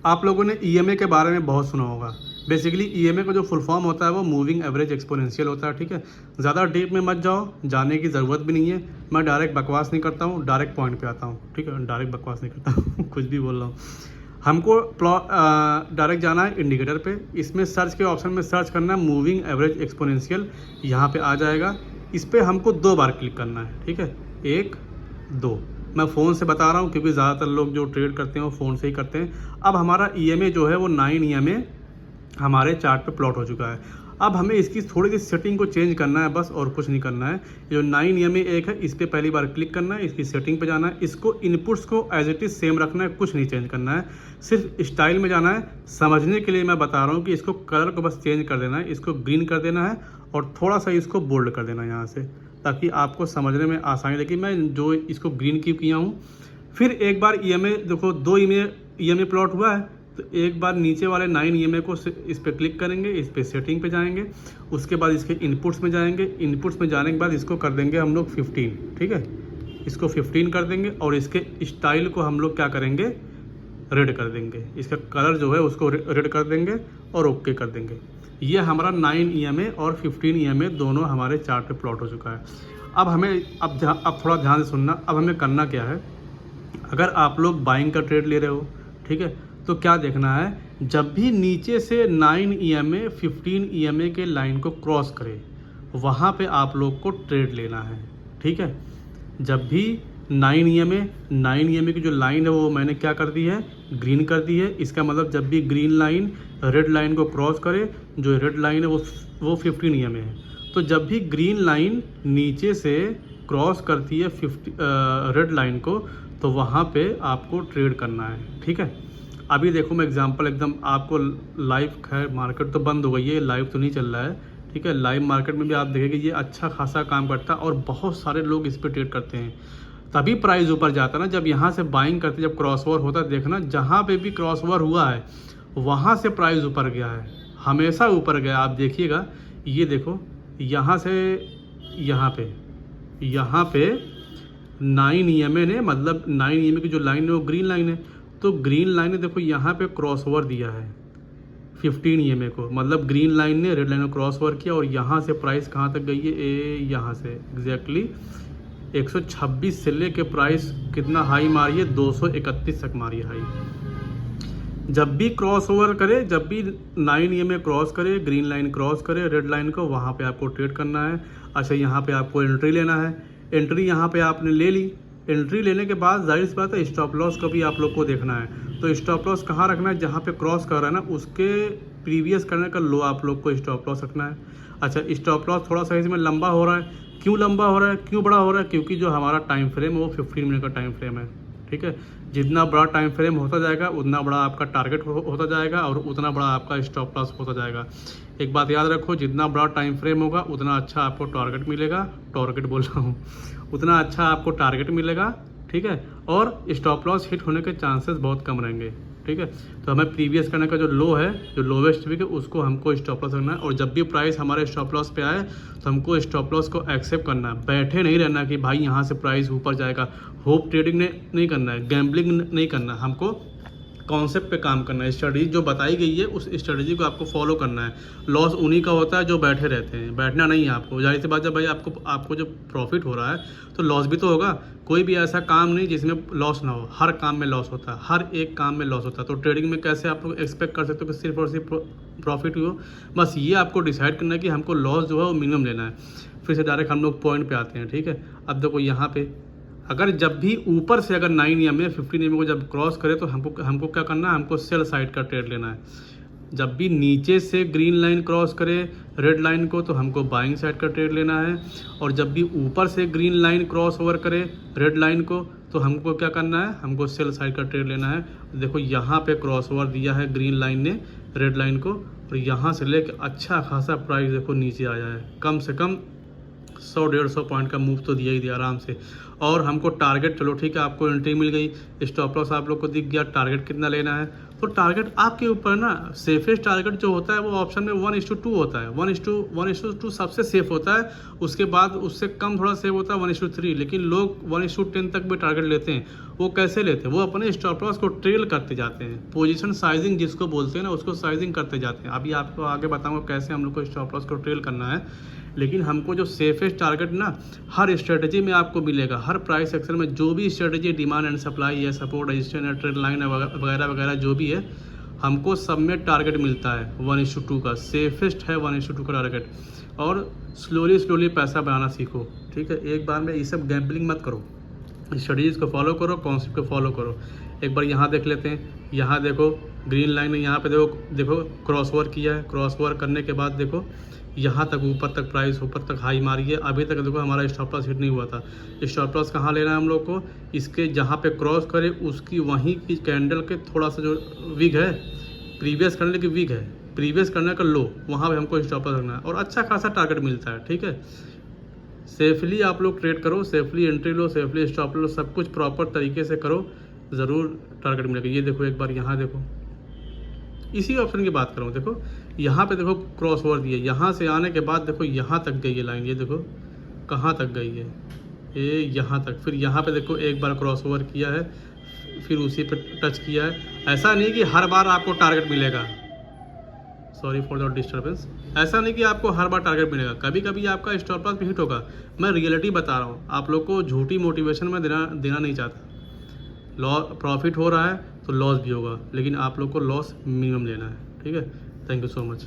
आप लोगों ने ईएमए के बारे में बहुत सुना होगा। बेसिकली ईएमए का जो फुल फॉर्म होता है वो मूविंग एवरेज एक्सपोनेंशियल होता है, ठीक है। ज़्यादा डीप में मत जाओ, जाने की ज़रूरत भी नहीं है। मैं डायरेक्ट बकवास नहीं करता हूँ, डायरेक्ट पॉइंट पे आता हूँ, ठीक है। डायरेक्ट बकवास नहीं करता हूँ कुछ भी बोल रहा हूँ। हमको डायरेक्ट जाना है इंडिकेटर पे। इसमें सर्च के ऑप्शन में सर्च करना है मूविंग एवरेज एक्सपोनेंशियल, यहाँ पे आ जाएगा। इस पर हमको 2 बार क्लिक करना है, ठीक है। 1 2। मैं फ़ोन से बता रहा हूँ क्योंकि ज़्यादातर लोग जो ट्रेड करते हैं वो फ़ोन से ही करते हैं। अब हमारा ईएमए जो है वो 9 ईएमए हमारे चार्ट पे प्लॉट हो चुका है। अब हमें इसकी थोड़ी सी सेटिंग को चेंज करना है बस, और कुछ नहीं करना है। जो 9 ईएमए एक है, इस पर पहली बार क्लिक करना है, इसकी सेटिंग पे जाना है, इसको इनपुट्स को एज इट इज़ सेम रखना है, कुछ नहीं चेंज करना है। सिर्फ स्टाइल में जाना है। समझने के लिए मैं बता रहा हूँ कि इसको कलर को बस चेंज कर देना है, इसको ग्रीन कर देना है और थोड़ा सा इसको बोल्ड कर देना है यहाँ से, ताकि आपको समझने में आसानी लगे। मैं जो इसको ग्रीन क्यों किया हूँ। फिर एक बार ईएमए देखो, 2 ईएमए प्लॉट हुआ है, तो एक बार नीचे वाले 9 ईएमए को इस पर क्लिक करेंगे, इस पर सेटिंग पे जाएंगे, उसके बाद इसके इनपुट्स में जाएंगे। इनपुट्स में जाने के बाद इसको कर देंगे हम लोग 15, ठीक है। इसको 15 कर देंगे और इसके स्टाइल को हम लोग क्या करेंगे, रेड कर देंगे। इसका कलर जो है उसको रेड कर देंगे और ओके कर देंगे। ये हमारा 9 ईएमए और 15 ईएमए दोनों हमारे चार्ट पे प्लॉट हो चुका है। अब हमें अब थोड़ा ध्यान से सुनना। अब हमें करना क्या है, अगर आप लोग बाइंग का ट्रेड ले रहे हो, ठीक है, तो क्या देखना है, जब भी नीचे से 9 ईएमए 15 ईएमए के लाइन को क्रॉस करे, वहाँ पे आप लोग को ट्रेड लेना है, ठीक है। जब भी 9 ईएमए की जो लाइन है वो मैंने क्या कर दी है, ग्रीन कर दी है। इसका मतलब जब भी ग्रीन लाइन रेड लाइन को क्रॉस करे, जो रेड लाइन है वो 15 ईएमए है। तो जब भी ग्रीन लाइन नीचे से क्रॉस करती है रेड लाइन को, तो वहाँ पे आपको ट्रेड करना है, ठीक है। अभी देखो मैं एग्जांपल एकदम आपको लाइव, खैर मार्केट तो बंद हो गई है, लाइव तो नहीं चल रहा है, ठीक है। लाइव मार्केट में भी आप देखेंगे ये अच्छा खासा काम करता है और बहुत सारे लोग इस पर ट्रेड करते हैं। तभी प्राइस ऊपर जाता है ना, जब यहाँ से बाइंग करते, जब क्रॉसओवर होता है। देखना जहाँ पे भी क्रॉसओवर हुआ है वहाँ से प्राइस ऊपर गया है, हमेशा ऊपर गया। आप देखिएगा, ये देखो यहाँ से यहाँ पे 9 ईएमए ने, मतलब 9 ईएमए की जो लाइन है वो ग्रीन लाइन है, तो ग्रीन लाइन ने देखो यहाँ पे क्रॉसओवर दिया है 15 ईएमए को, मतलब ग्रीन लाइन ने रेड लाइन को क्रॉसओवर किया और यहाँ से प्राइस कहाँ तक गई है, यहाँ से एग्जैक्टली 126 से लेके प्राइस कितना हाई मारी है, 231 तक मारी हाई। जब भी क्रॉस ओवर करे, जब भी 9 ईएमए क्रॉस करे, ग्रीन लाइन क्रॉस करे रेड लाइन को, वहाँ पे आपको ट्रेड करना है। अच्छा, यहाँ पे आपको एंट्री लेना है। एंट्री यहाँ पे आपने ले ली। एंट्री लेने के बाद जाहिर सी बात है स्टॉप लॉस का भी आप लोग को देखना है। तो स्टॉप लॉस कहाँ रखना है, जहाँ पे क्रॉस कर रहा है ना उसके प्रीवियस करने का लो आप लोग को स्टॉप लॉस रखना है। अच्छा, स्टॉप लॉस थोड़ा सा इसमें लंबा हो रहा है। क्यों लंबा हो रहा है, क्यों बड़ा हो रहा है, क्योंकि जो हमारा टाइम फ्रेम है वो 15 मिनट का टाइम फ्रेम है, ठीक है। जितना बड़ा टाइम फ्रेम होता जाएगा उतना बड़ा आपका टारगेट होता जाएगा और उतना बड़ा आपका स्टॉप लॉस होता जाएगा। एक बात याद रखो, जितना बड़ा टाइम फ्रेम होगा उतना अच्छा आपको टारगेट मिलेगा, टारगेट बोल रहा हूँ, उतना अच्छा आपको टारगेट मिलेगा, ठीक है। और स्टॉप लॉस हिट होने के चांसेस बहुत कम रहेंगे, ठीक है। तो हमें प्रीवियस करने का जो लो है, जो लोवेस्ट वीक है, उसको हमको स्टॉप लॉस रखना है। और जब भी प्राइस हमारे स्टॉप लॉस पे आए तो हमको स्टॉप लॉस को एक्सेप्ट करना है। बैठे नहीं रहना कि भाई यहाँ से प्राइस ऊपर जाएगा। होप ट्रेडिंग नहीं करना है, गैम्बलिंग नहीं करना है, हमको कॉन्सेप्ट पे काम करना है। स्ट्रेटजी जो बताई गई है उस स्ट्रेटजी को आपको फॉलो करना है। लॉस उन्हीं का होता है जो बैठे रहते हैं, बैठना नहीं है आपको। जाहिर सी बात है भाई, आपको जब प्रॉफिट हो रहा है तो लॉस भी तो होगा। कोई भी ऐसा काम नहीं जिसमें लॉस ना हो, हर काम में लॉस होता है, हर एक काम में लॉस होता है। तो ट्रेडिंग में कैसे आप लोग एक्सपेक्ट कर सकते हो कि सिर्फ और सिर्फ प्रॉफिट ही हो। बस ये आपको डिसाइड करना है कि हमको लॉस जो है वो मिनिमम लेना है। फिर से डायरेक्ट हम लोग पॉइंट पे आते हैं, ठीक है। अब देखो यहाँ पे अगर जब भी ऊपर से अगर 9 ईएमए 15 ईएमए को जब क्रॉस करे तो हमको क्या करना है, हमको सेल साइड का ट्रेड लेना है। जब भी नीचे से ग्रीन लाइन क्रॉस करे रेड लाइन को तो हमको बाइंग साइड का ट्रेड लेना है। और जब भी ऊपर से ग्रीन लाइन क्रॉस ओवर करे रेड लाइन को तो हमको क्या करना है, हमको सेल साइड का ट्रेड लेना है। देखो यहाँ पे क्रॉस ओवर दिया है ग्रीन लाइन ने रेड लाइन को, और यहाँ से लेकर अच्छा खासा प्राइस देखो नीचे आया है। कम से कम 100-150 पॉइंट का मूव तो दिया ही दिया आराम से। और हमको टारगेट, चलो ठीक है आपको एंट्री मिल गई, स्टॉप लॉस आप लोग को दिख गया, टारगेट कितना लेना है, तो टारगेट आपके ऊपर ना। सेफेस्ट टारगेट जो होता है वो ऑप्शन में 1:2 होता है, 1:2 सबसे सेफ होता है, उसके बाद उससे कम थोड़ा सेफ होता है 1:3, लेकिन लोग 1:10 तक भी टारगेट लेते हैं। वो कैसे लेते हैं, वो अपने स्टॉप लॉस को ट्रेल करते जाते हैं, पोजीशन साइजिंग जिसको बोलते हैं ना, उसको साइजिंग करते जाते हैं। अभी आपको आगे बताऊंगा कैसे हम लोग को स्टॉप लॉस को ट्रेल करना है। लेकिन हमको जो सेफेस्ट टारगेट ना हर स्ट्रेटजी में आपको मिलेगा, हर प्राइस एक्शन में जो भी स्ट्रेटजी, डिमांड एंड सप्लाई है, सपोर्ट रेजिस्टेंस है, ट्रेंड लाइन है, वगैरह वगैरह जो भी है, हमको सब में टारगेट मिलता है 1:2 का। सेफेस्ट है 1:2 का टारगेट। और स्लोली पैसा बनाना सीखो, ठीक है। एक बार में ये सब गैम्बलिंग मत करो, स्टडीज़ को फॉलो करो, कॉन्सेप्ट को फॉलो करो। एक बार यहाँ देख लेते हैं, यहाँ देखो ग्रीन लाइन है, यहाँ पे देखो क्रॉस ओवर किया है, क्रॉस ओवर करने के बाद देखो यहाँ तक ऊपर तक प्राइस ऊपर तक हाई मारी है। अभी तक देखो हमारा स्टॉप लॉस हिट नहीं हुआ था। स्टॉप लॉस कहाँ लेना है हम लोग को, इसके जहाँ पे क्रॉस करे उसकी वहीं की कैंडल के थोड़ा सा जो वीक है, प्रीवियस करने की वीक है, प्रीवियस करने का लो, वहाँ पे हमको स्टॉप लॉस रखना है और अच्छा खासा टारगेट मिलता है, ठीक है। सेफली आप लोग ट्रेड करो, सेफली एंट्री लो, सेफली स्टॉप लो, सब कुछ प्रॉपर तरीके से करो, ज़रूर टारगेट मिलेगा। ये देखो एक बार यहाँ देखो, इसी ऑप्शन की बात करूँ, देखो यहाँ पे देखो क्रॉस ओवर दिए, यहाँ से आने के बाद देखो यहाँ तक गई है लाइन, ये देखो कहाँ तक गई है, ये यहाँ तक। फिर यहाँ पे देखो एक बार क्रॉस ओवर किया है, फिर उसी पे टच किया है। ऐसा नहीं कि हर बार आपको टारगेट मिलेगा, सॉरी फॉर द डिस्टर्बेंस, ऐसा नहीं कि आपको हर बार टारगेट मिलेगा, कभी कभी आपका स्टॉप लॉस भी हिट होगा। मैं रियलिटी बता रहा हूँ, आप लोग को झूठी मोटिवेशन में देना नहीं चाहता। प्रॉफिट हो रहा है तो लॉस भी होगा, लेकिन आप लोग को लॉस मिनिमम लेना है, ठीक है। Thank you so much.